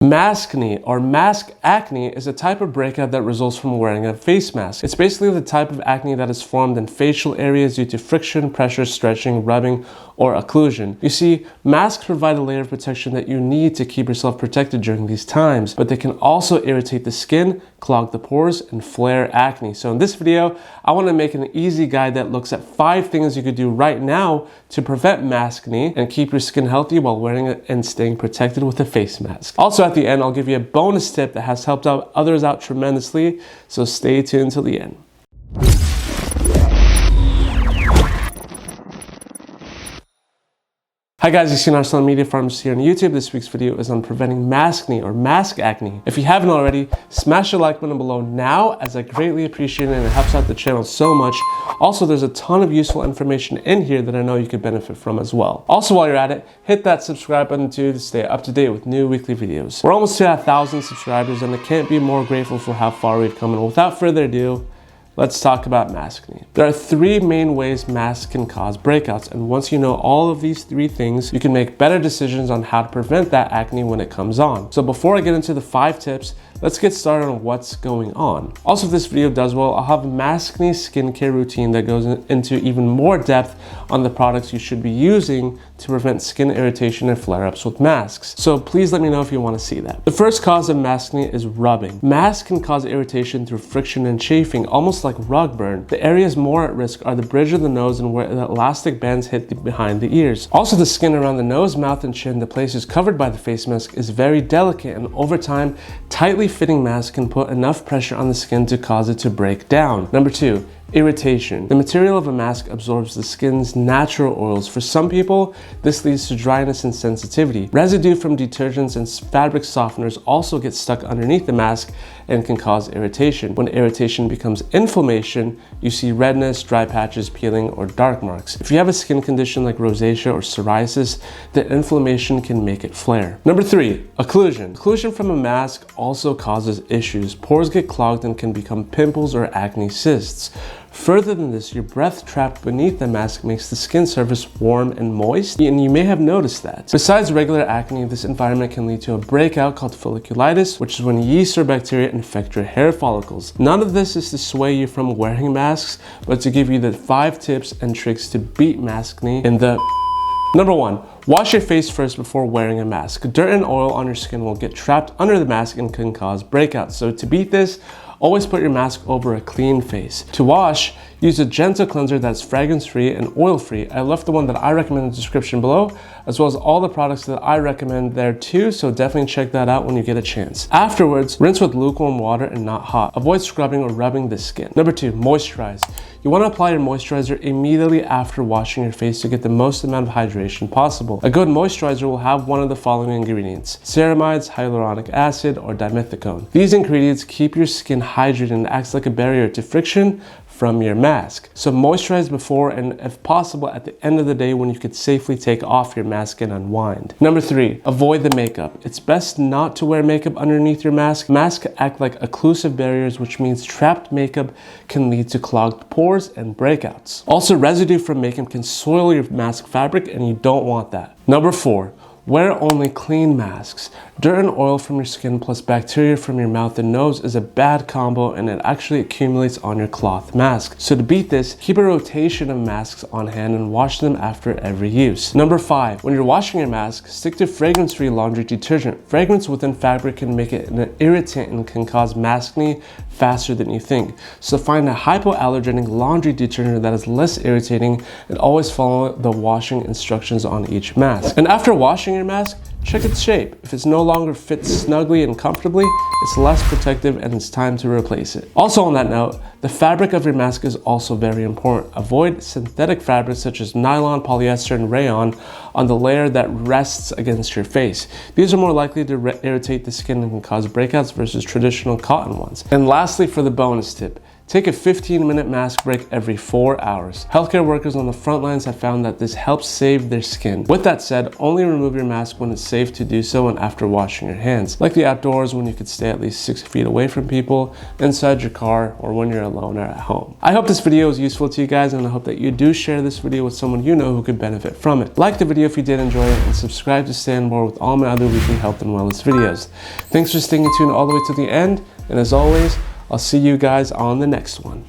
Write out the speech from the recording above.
Maskne or mask acne is a type of breakout that results from wearing a face mask. It's basically the type of acne that is formed in facial areas due to friction, pressure, stretching, rubbing, or occlusion. You see, masks provide a layer of protection that you need to keep yourself protected during these times, but they can also irritate the skin, clog the pores, and flare acne. So in this video, I want to make an easy guide that looks at 5 things you could do right now to prevent maskne and keep your skin healthy while wearing it and staying protected with a face mask. Also at the end, I'll give you a bonus tip that has helped out others out tremendously, so stay tuned till the end. Hi guys, you've seen our social media pharmacist here on YouTube. This week's video is on preventing maskne or mask acne. If you haven't already, smash the like button below now, as I greatly appreciate it and it helps out the channel so much. Also, there's a ton of useful information in here that I know you could benefit from as well. Also, while you're at it, hit that subscribe button too to stay up to date with new weekly videos. We're almost to 1,000 subscribers and I can't be more grateful for how far we've come. And without further ado, let's talk about maskne. There are 3 main ways masks can cause breakouts, and once you know all of these 3 things, you can make better decisions on how to prevent that acne when it comes on. So before I get into the 5 tips, let's get started on what's going on. Also, if this video does well, I'll have a maskne skincare routine that goes into even more depth on the products you should be using to prevent skin irritation and flare-ups with masks. So please let me know if you want to see that. The first cause of maskne is rubbing. Masks can cause irritation through friction and chafing, almost like rug burn. The areas more at risk are the bridge of the nose and where the elastic bands hit behind the ears. Also, the skin around the nose, mouth, and chin, the places covered by the face mask, is very delicate, and over time, tightly fitting masks can put enough pressure on the skin to cause it to break down. Number 2, irritation. The material of a mask absorbs the skin's natural oils. For some people, this leads to dryness and sensitivity. Residue from detergents and fabric softeners also gets stuck underneath the mask and can cause irritation. When irritation becomes inflammation, you see redness, dry patches, peeling, or dark marks. If you have a skin condition like rosacea or psoriasis, the inflammation can make it flare. Number 3, occlusion. Occlusion from a mask also causes issues. Pores get clogged and can become pimples or acne cysts. Further than this, your breath trapped beneath the mask makes the skin surface warm and moist, and you may have noticed that. Besides regular acne, this environment can lead to a breakout called folliculitis, which is when yeast or bacteria infect your hair follicles. None of this is to sway you from wearing masks, but to give you the 5 tips and tricks to beat maskne in the... Number 1, wash your face first before wearing a mask. Dirt and oil on your skin will get trapped under the mask and can cause breakouts. So to beat this, always put your mask over a clean face. To wash, use a gentle cleanser that's fragrance-free and oil-free. I left the one that I recommend in the description below, as well as all the products that I recommend there too, so definitely check that out when you get a chance. Afterwards, rinse with lukewarm water and not hot. Avoid scrubbing or rubbing the skin. Number 2, moisturize. You want to apply your moisturizer immediately after washing your face to get the most amount of hydration possible. A good moisturizer will have one of the following ingredients: ceramides, hyaluronic acid, or dimethicone. These ingredients keep your skin hydrated and acts like a barrier to friction from your mask. So moisturize before and, if possible, at the end of the day when you could safely take off your mask and unwind. Number 3, avoid the makeup. It's best not to wear makeup underneath your mask. Masks act like occlusive barriers, which means trapped makeup can lead to clogged pores and breakouts. Also, residue from makeup can soil your mask fabric, and you don't want that. Number 4, wear only clean masks. Dirt and oil from your skin plus bacteria from your mouth and nose is a bad combo, and it actually accumulates on your cloth mask. So to beat this, keep a rotation of masks on hand and wash them after every use. Number 5, when you're washing your mask, stick to fragrance-free laundry detergent. Fragrance within fabric can make it an irritant and can cause maskne faster than you think. So find a hypoallergenic laundry detergent that is less irritating, and always follow the washing instructions on each mask. And after washing your mask, check its shape. If it's no longer fits snugly and comfortably, it's less protective and it's time to replace it. Also on that note, the fabric of your mask is also very important. Avoid synthetic fabrics such as nylon, polyester, and rayon on the layer that rests against your face. These are more likely to irritate the skin and can cause breakouts versus traditional cotton ones. And lastly, for the bonus tip, Take a 15-minute mask break every 4 hours. Healthcare workers on the front lines have found that this helps save their skin. With that said, only remove your mask when it's safe to do so and after washing your hands, like the outdoors when you could stay at least 6 feet away from people, inside your car, or when you're alone or at home. I hope this video was useful to you guys, and I hope that you do share this video with someone you know who could benefit from it. Like the video if you did enjoy it, and subscribe to stay on board with all my other weekly health and wellness videos. Thanks for sticking tuned all the way to the end, and as always, I'll see you guys on the next one.